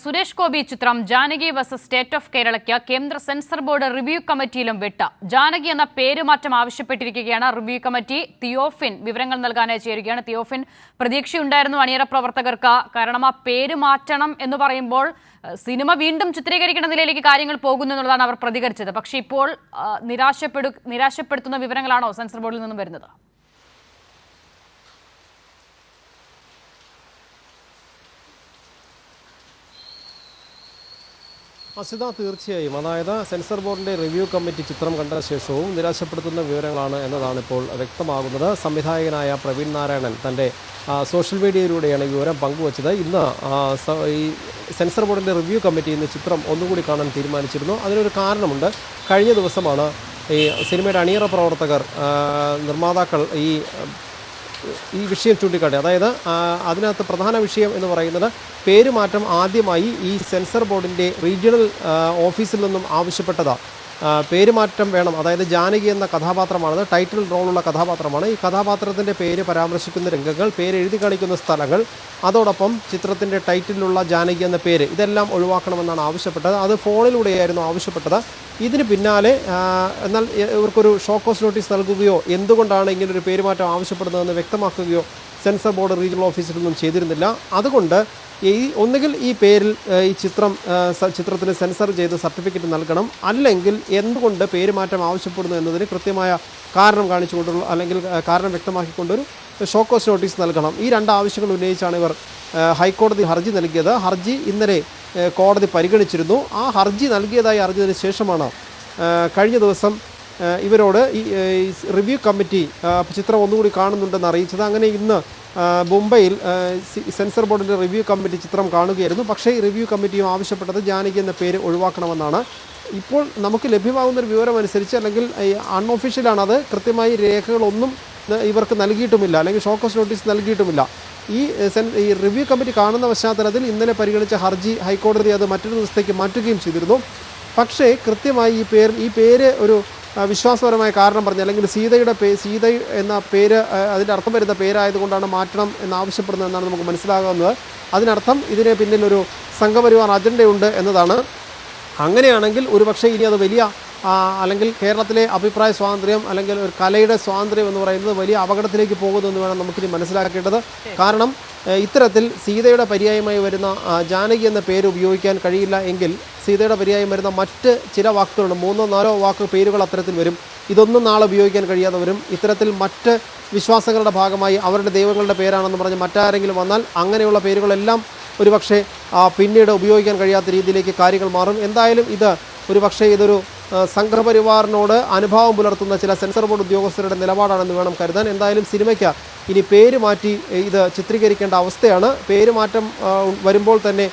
സുരേഷ് ഗോപി ചിത്രം Janaki versus state of കേരളയ്ക്ക് കേന്ദ്ര censor board review കമ്മിറ്റിയിലും വിട്ട. ജാനകി എന്ന പേരുമാറ്റം ആവശ്യപ്പെട്ടിരിക്കുകയാണ് റിവ്യൂ കമ്മിറ്റി. തിയോഫിൻ വിവരങ്ങൾ നൽകാനായി ചേരുകയാണ്. തിയോഫിൻ, പ്രതീക്ഷയുണ്ടായിരുന്നു അണിയറ പ്രവർത്തകർക്ക്, കാരണം ആ പേര് മാറ്റണം എന്ന് പറയുമ്പോൾ സിനിമ വീണ്ടും ചിത്രീകരിക്കുന്ന നിലയിലേക്ക് കാര്യങ്ങൾ പോകുന്നു എന്നുള്ളതാണ് അവർ പ്രതികരിച്ചത്. പക്ഷേ ഇപ്പോൾ നിരാശപ്പെടുത്തുന്ന വിവരങ്ങളാണോ സെൻസർ ബോർഡിൽ നിന്നും വരുന്നത്? അസിത, തീർച്ചയായും. അതായത് സെൻസർ ബോർഡിൻ്റെ റിവ്യൂ കമ്മിറ്റി ചിത്രം കണ്ട ശേഷവും നിരാശപ്പെടുത്തുന്ന വിവരങ്ങളാണ് എന്നതാണ് ഇപ്പോൾ വ്യക്തമാകുന്നത്. സംവിധായകനായ പ്രവീൺ നാരായണൻ തൻ്റെ സോഷ്യൽ മീഡിയയിലൂടെയാണ് ഈ വിവരം പങ്കുവച്ചത്. ഇന്ന് ഈ സെൻസർ ബോർഡിൻ്റെ റിവ്യൂ കമ്മിറ്റി ഇന്ന് ചിത്രം ഒന്നുകൂടി കാണാൻ തീരുമാനിച്ചിരുന്നു. അതിനൊരു കാരണമുണ്ട്. കഴിഞ്ഞ ദിവസമാണ് ഈ സിനിമയുടെ അണിയറ പ്രവർത്തകർ, നിർമ്മാതാക്കൾ ഈ വിഷയം ചൂണ്ടിക്കാട്ടി. അതായത് അതിനകത്ത് പ്രധാന വിഷയം എന്ന് പറയുന്നത് പേരുമാറ്റം ആദ്യമായി ഈ സെൻസർ ബോർഡിൻ്റെ റീജിയണൽ ഓഫീസിൽ നിന്നും ആവശ്യപ്പെട്ടതാണ്. പേരുമാറ്റം വേണം. അതായത് ജാനകി എന്ന കഥാപാത്രമാണത്, ടൈറ്റിൽ റോളുള്ള കഥാപാത്രമാണ്. ഈ കഥാപാത്രത്തിൻ്റെ പേര് പരാമർശിക്കുന്ന രംഗങ്ങൾ, പേര് എഴുതി കാണിക്കുന്ന സ്ഥലങ്ങൾ, അതോടൊപ്പം ചിത്രത്തിൻ്റെ ടൈറ്റിലുള്ള ജാനകി എന്ന പേര്, ഇതെല്ലാം ഒഴിവാക്കണമെന്നാണ് ആവശ്യപ്പെട്ടത്. അത് ഫോണിലൂടെയായിരുന്നു ആവശ്യപ്പെട്ടത്. ഇതിന് പിന്നാലെ എന്നാൽ ഇവർക്കൊരു ഷോക്കോസ് നോട്ടീസ് നൽകുകയോ എന്തുകൊണ്ടാണ് ഇങ്ങനൊരു പേരുമാറ്റം ആവശ്യപ്പെടുന്നതെന്ന് വ്യക്തമാക്കുകയോ സെൻസർ ബോർഡ് റീജിയണൽ ഓഫീസിൽ നിന്നും ചെയ്തിരുന്നില്ല. അതുകൊണ്ട് ഒന്നുകിൽ ഈ പേരിൽ ഈ ചിത്രത്തിന് സെൻസർ ചെയ്ത് സർട്ടിഫിക്കറ്റ് നൽകണം, അല്ലെങ്കിൽ എന്തുകൊണ്ട് പേരുമാറ്റം ആവശ്യപ്പെടുന്നു എന്നതിന് കൃത്യമായ കാരണം കാണിച്ചുകൊണ്ടുള്ള, അല്ലെങ്കിൽ കാരണം വ്യക്തമാക്കിക്കൊണ്ടൊരു ഷോക്കോസ് നോട്ടീസ് നൽകണം. ഈ രണ്ട് ആവശ്യങ്ങൾ ഉന്നയിച്ചാണ് ഇവർ ഹൈക്കോടതി ഹർജി നൽകിയത്. ഹർജി ഇന്നലെ കോടതി പരിഗണിച്ചിരുന്നു. ആ ഹർജി നൽകിയതായി അറിഞ്ഞതിന് ശേഷമാണ് കഴിഞ്ഞ ദിവസം ഇവരോട് ഈ റിവ്യൂ കമ്മിറ്റി ചിത്രം ഒന്നുകൂടി കാണുന്നുണ്ടെന്ന് അറിയിച്ചത്. അങ്ങനെ ഇന്ന് മുംബൈയിൽ സെൻസർ ബോർഡിൻ്റെ റിവ്യൂ കമ്മിറ്റി ചിത്രം കാണുകയായിരുന്നു. പക്ഷേ ഈ റിവ്യൂ കമ്മിറ്റിയും ആവശ്യപ്പെട്ടത് ജാനകി എന്ന പേര് ഒഴിവാക്കണമെന്നാണ്. ഇപ്പോൾ നമുക്ക് ലഭ്യമാകുന്നൊരു വിവരം അനുസരിച്ച്, അല്ലെങ്കിൽ അൺഒഫീഷ്യലാണ്, അത് കൃത്യമായി രേഖകളൊന്നും ഇവർക്ക് നൽകിയിട്ടുമില്ല, അല്ലെങ്കിൽ ഷോക്കോസ് നോട്ടീസ് നൽകിയിട്ടുമില്ല. ഈ റിവ്യൂ കമ്മിറ്റി കാണുന്ന പശ്ചാത്തലത്തിൽ ഇന്നലെ പരിഗണിച്ച ഹർജി ഹൈക്കോടതി അത് മറ്റൊരു ദിവസത്തേക്ക് മാറ്റുകയും ചെയ്തിരുന്നു. പക്ഷേ കൃത്യമായി ഈ പേര് ഒരു വിശ്വാസപരമായ കാരണം പറഞ്ഞ്, അല്ലെങ്കിൽ സീത എന്ന പേര് അതിൻ്റെ അർത്ഥം വരുന്ന പേരായതുകൊണ്ടാണ് മാറ്റണം എന്നാവശ്യപ്പെടുന്നതെന്നാണ് നമുക്ക് മനസ്സിലാകുന്നത്. അതിനർത്ഥം ഇതിന് പിന്നിലൊരു സംഘപരിവാർ അജണ്ടയുണ്ട് എന്നതാണ്. അങ്ങനെയാണെങ്കിൽ ഒരുപക്ഷെ ഇനി അത് വലിയ, അല്ലെങ്കിൽ കേരളത്തിലെ അഭിപ്രായ സ്വാതന്ത്ര്യം, അല്ലെങ്കിൽ ഒരു കലയുടെ സ്വാതന്ത്ര്യം എന്ന് പറയുന്നത് വലിയ അപകടത്തിലേക്ക് പോകുന്നു എന്ന് വേണം നമുക്കിനി മനസ്സിലാക്കേണ്ടത്. കാരണം ഇത്തരത്തിൽ സീതയുടെ പര്യായമായി വരുന്ന ജാനകി എന്ന പേര് ഉപയോഗിക്കാൻ കഴിയില്ല എങ്കിൽ സീതയുടെ പര്യായം വരുന്ന മറ്റ് ചില വാക്കുകളുണ്ട്, 3-4 പേരുകൾ അത്തരത്തിൽ വരും. ഇതൊന്നും നാളെ ഉപയോഗിക്കാൻ കഴിയാതെ വരും. ഇത്തരത്തിൽ മറ്റ് വിശ്വാസങ്ങളുടെ ഭാഗമായി അവരുടെ ദൈവങ്ങളുടെ പേരാണെന്ന് പറഞ്ഞ് മറ്റാരെങ്കിലും വന്നാൽ അങ്ങനെയുള്ള പേരുകളെല്ലാം ഒരുപക്ഷെ പിന്നീട് ഉപയോഗിക്കാൻ കഴിയാത്ത രീതിയിലേക്ക് കാര്യങ്ങൾ മാറും. എന്തായാലും ഇതൊരു സംഘപരിവാറിനോട് അനുഭാവം പുലർത്തുന്ന ചില സെൻസർ ബോർഡ് ഉദ്യോഗസ്ഥരുടെ നിലപാടാണെന്ന് വേണം കരുതാൻ. എന്തായാലും സിനിമയ്ക്ക് ഇനി പേര് മാറ്റി ഇത് ചിത്രീകരിക്കേണ്ട അവസ്ഥയാണ്. പേര് മാറ്റം വരുമ്പോൾ തന്നെ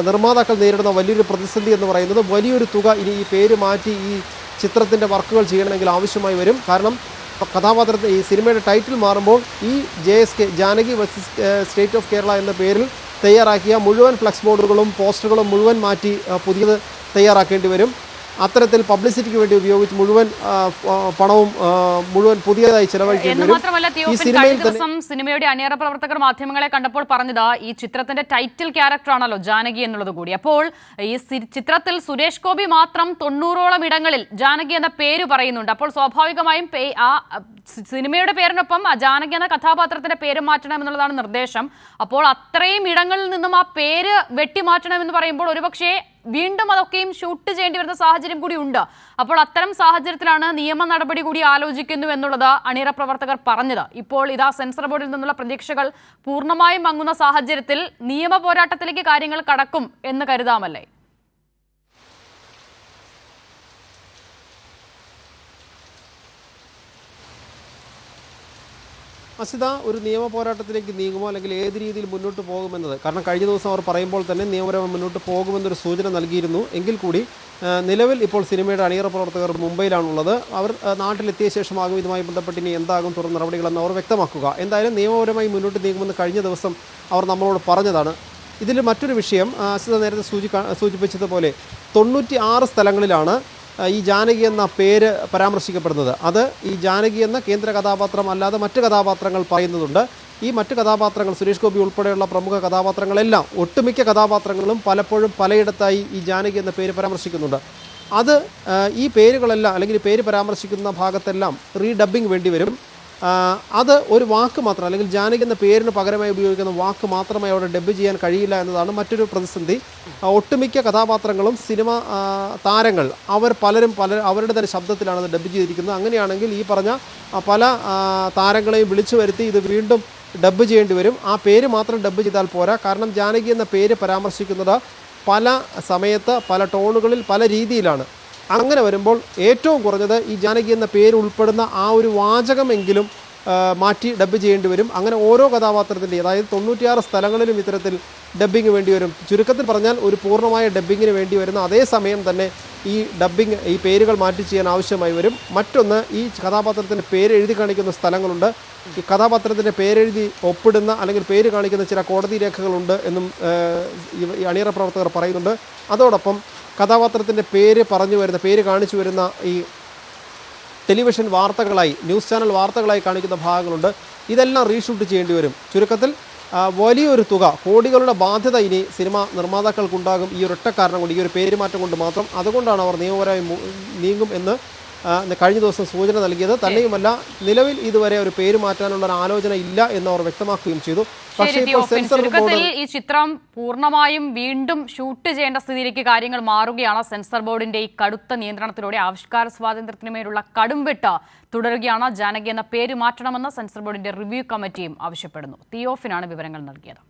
നിർമ്മാതാക്കൾ നേരിടുന്ന വലിയൊരു പ്രതിസന്ധി എന്ന് പറയുന്നത് വലിയൊരു തുക ഇനി ഈ പേര് മാറ്റി ഈ ചിത്രത്തിൻ്റെ വർക്കുകൾ ചെയ്യണമെങ്കിൽ ആവശ്യമായി വരും. കാരണം കഥാപാത്രത്തെ ഈ സിനിമയുടെ ടൈറ്റിൽ മാറുമ്പോൾ ഈ JSK Janaki versus state of Kerala എന്ന പേരിൽ തയ്യാറാക്കിയ മുഴുവൻ ഫ്ലക്സ് ബോർഡുകളും പോസ്റ്ററുകളും മുഴുവൻ മാറ്റി പുതിയത് തയ്യാറാക്കേണ്ടി വരും. അത്തരത്തിൽ പബ്ലിസിറ്റിക്ക് വേണ്ടി ഉപയോഗിച്ച് മുഴുവൻ പണവും മുഴുവൻ പുതിയതായി ചെലവഴിക്കേണ്ടി വരും. സിനിമയുടെ അണിയറ പ്രവർത്തകർ മാധ്യമങ്ങളെ കണ്ടപ്പോൾ പറഞ്ഞത് ഈ ചിത്രത്തിന്റെ ടൈറ്റിൽ ക്യാരക്ടറാണല്ലോ ജാനകി എന്നുള്ളത് കൂടി. അപ്പോൾ ഈ ചിത്രത്തിൽ സുരേഷ് ഗോപി മാത്രം 90ഓളം ഇടങ്ങളിൽ ജാനകി എന്ന പേര് പറയുന്നുണ്ട്. അപ്പോൾ സ്വാഭാവികമായും ആ സിനിമയുടെ പേരിനൊപ്പം ആ ജാനകി എന്ന കഥാപാത്രത്തിന്റെ പേര് മാറ്റണം എന്നുള്ളതാണ് നിർദ്ദേശം. അപ്പോൾ അത്രയും ഇടങ്ങളിൽ നിന്നും ആ പേര് വെട്ടിമാറ്റണം എന്ന് പറയുമ്പോൾ ഒരുപക്ഷേ വീണ്ടും അതൊക്കെയും ഷൂട്ട് ചെയ്യേണ്ടി വരുന്ന സാഹചര്യം കൂടി ഉണ്ട്. അപ്പോൾ അത്തരം സാഹചര്യത്തിലാണ് നിയമ നടപടി കൂടി ആലോചിക്കുന്നു എന്നുള്ളത് അണിയറ പ്രവർത്തകർ പറഞ്ഞത്. ഇപ്പോൾ ഇതാ സെൻസർ ബോർഡിൽ നിന്നുള്ള പ്രതീക്ഷകൾ പൂർണ്ണമായും മങ്ങുന്ന സാഹചര്യത്തിൽ നിയമ പോരാട്ടത്തിലേക്ക് കാര്യങ്ങൾ കടക്കും എന്ന് കരുതാമല്ലേ? അസിത, ഒരു നിയമ പോരാട്ടത്തിലേക്ക് നീങ്ങുമോ, അല്ലെങ്കിൽ ഏത് രീതിയിൽ മുന്നോട്ട് പോകുമെന്നത്, കാരണം കഴിഞ്ഞ ദിവസം അവർ പറയുമ്പോൾ തന്നെ നിയമപരമായി മുന്നോട്ട് പോകുമെന്നൊരു സൂചന നൽകിയിരുന്നു. എങ്കിൽ കൂടി നിലവിൽ ഇപ്പോൾ സിനിമയുടെ അണിയറ പ്രവർത്തകർ മുംബൈയിലാണുള്ളത്. അവർ നാട്ടിലെത്തിയ ശേഷമാകും ഇതുമായി ബന്ധപ്പെട്ട് ഇനി എന്താകും തുടർ നടപടികളെന്ന് അവർ വ്യക്തമാക്കുക. എന്തായാലും നിയമപരമായി മുന്നോട്ട് നീങ്ങുമെന്ന് കഴിഞ്ഞ ദിവസം അവർ നമ്മളോട് പറഞ്ഞതാണ്. ഇതിൽ മറ്റൊരു വിഷയം അസിത നേരത്തെ സൂചിപ്പിച്ചതുപോലെ 96 സ്ഥലങ്ങളിലാണ് ഈ ജാനകി എന്ന പേര് പരാമർശിക്കപ്പെടുന്നത്. അത് ഈ ജാനകി എന്ന കേന്ദ്ര കഥാപാത്രം അല്ലാതെ മറ്റ് കഥാപാത്രങ്ങൾ പറയുന്നതുണ്ട്. ഈ മറ്റ് കഥാപാത്രങ്ങൾ സുരേഷ് ഗോപി ഉൾപ്പെടെയുള്ള പ്രമുഖ കഥാപാത്രങ്ങളെല്ലാം ഒട്ടുമിക്ക കഥാപാത്രങ്ങളും പലപ്പോഴും പലയിടത്തായി ഈ ജാനകി എന്ന പേര് പരാമർശിക്കുന്നുണ്ട്. അത് ഈ പേരുകളെല്ലാം അല്ലെങ്കിൽ പേര് പരാമർശിക്കുന്ന ഭാഗത്തെല്ലാം റീഡബിങ് വേണ്ടി വരും. അത് ഒരു വാക്ക് മാത്രം അല്ലെങ്കിൽ ജാനകി എന്ന പേരിന് പകരമായി ഉപയോഗിക്കുന്ന വാക്ക് മാത്രമേ അവിടെ ഡബ് ചെയ്യാൻ കഴിയില്ല എന്നതാണ് മറ്റൊരു പ്രതിസന്ധി. ഒട്ടുമിക്ക കഥാപാത്രങ്ങളും സിനിമ താരങ്ങൾ പലരും അവരുടെ തന്നെ ശബ്ദത്തിലാണ് അത് ഡബ് ചെയ്തിരിക്കുന്നത്. അങ്ങനെയാണെങ്കിൽ ഈ പറഞ്ഞ പല താരങ്ങളെയും വിളിച്ചു വരുത്തി ഇത് വീണ്ടും ഡബ് ചെയ്യേണ്ടി വരും. ആ പേര് മാത്രം ഡബ് ചെയ്താൽ പോരാ. കാരണം ജാനകി എന്ന പേര് പരാമർശിക്കുന്നത് പല സമയത്ത് പല ടോണുകളിൽ പല രീതിയിലാണ്. അങ്ങനെ വരുമ്പോൾ ഏറ്റവും കുറഞ്ഞത് ഈ ജാനകി എന്ന പേര് ഉൾപ്പെടുന്ന ആ ഒരു വാചകമെങ്കിലും മാറ്റി ഡബ് ചെയ്യേണ്ടി വരും. അങ്ങനെ ഓരോ കഥാപാത്രത്തിൻ്റെ അതായത് 96 സ്ഥലങ്ങളിലും ഇത്തരത്തിൽ ഡബ്ബിങ് വേണ്ടി വരും. ചുരുക്കത്തിൽ പറഞ്ഞാൽ ഒരു പൂർണ്ണമായ ഡബ്ബിങ്ങിന് വേണ്ടി വരുന്ന അതേ സമയം തന്നെ ഈ പേരുകൾ മാറ്റി ചെയ്യാൻ ആവശ്യമായി വരും. മറ്റൊന്ന്, ഈ കഥാപാത്രത്തിൻ്റെ പേര് എഴുതി കാണിക്കുന്ന സ്ഥലങ്ങളുണ്ട്. ഈ കഥാപാത്രത്തിൻ്റെ പേരെഴുതി ഒപ്പിടുന്ന അല്ലെങ്കിൽ പേര് കാണിക്കുന്ന ചില കോടതി രേഖകളുണ്ട് എന്നും ഈ അണിയറ പ്രവർത്തകർ പറയുന്നുണ്ട്. അതോടൊപ്പം കഥാപാത്രത്തിൻ്റെ പേര് പേര് കാണിച്ചു വരുന്ന ഈ ടെലിവിഷൻ വാർത്തകളായി ന്യൂസ് ചാനൽ വാർത്തകളായി കാണിക്കുന്ന ഭാഗങ്ങളുണ്ട്. ഇതെല്ലാം റീഷൂട്ട് ചെയ്യേണ്ടി വരും. ചുരുക്കത്തിൽ വലിയൊരു തുക, കോടികളുടെ ബാധ്യത ഇനി സിനിമാ നിർമ്മാതാക്കൾക്കുണ്ടാകും ഈ ഒരൊറ്റ കാരണം കൊണ്ട്, ഈ ഒരു പേരുമാറ്റം കൊണ്ട് മാത്രം. അതുകൊണ്ടാണ് അവർ നിയമപരമായി നീങ്ങും എന്ന് കഴിഞ്ഞ ദിവസം സൂചന നൽകിയത്. തന്നെയുമല്ല, നിലവിൽ ഇതുവരെ ഒരു പേര് മാറ്റാനുള്ള ഒരു ആലോചന ഇല്ല എന്ന് അവർ വ്യക്തമാക്കുകയും ചെയ്തു. പക്ഷേ ഇപ്പോൾ സെൻസർ ചുരുക്കത്തിൽ ഈ ചിത്രം പൂർണ്ണമായും വീണ്ടും ഷൂട്ട് ചെയ്യേണ്ട സ്ഥിതിയിലേക്ക് കാര്യങ്ങൾ മാറുകയാണ്. സെൻസർ ബോർഡിന്റെ ഈ കടുത്ത നിയന്ത്രണത്തിലൂടെ ആവിഷ്കാര സ്വാതന്ത്ര്യത്തിന് മേലുള്ള കടുംവെട്ട് തുടരുകയാണ്. ജാനകി എന്ന പേര് മാറ്റണമെന്ന് സെൻസർ ബോർഡിന്റെ റിവ്യൂ കമ്മിറ്റിയും ആവശ്യപ്പെടുന്നു. തിയോഫിനാണ് വിവരങ്ങൾ നൽകിയത്.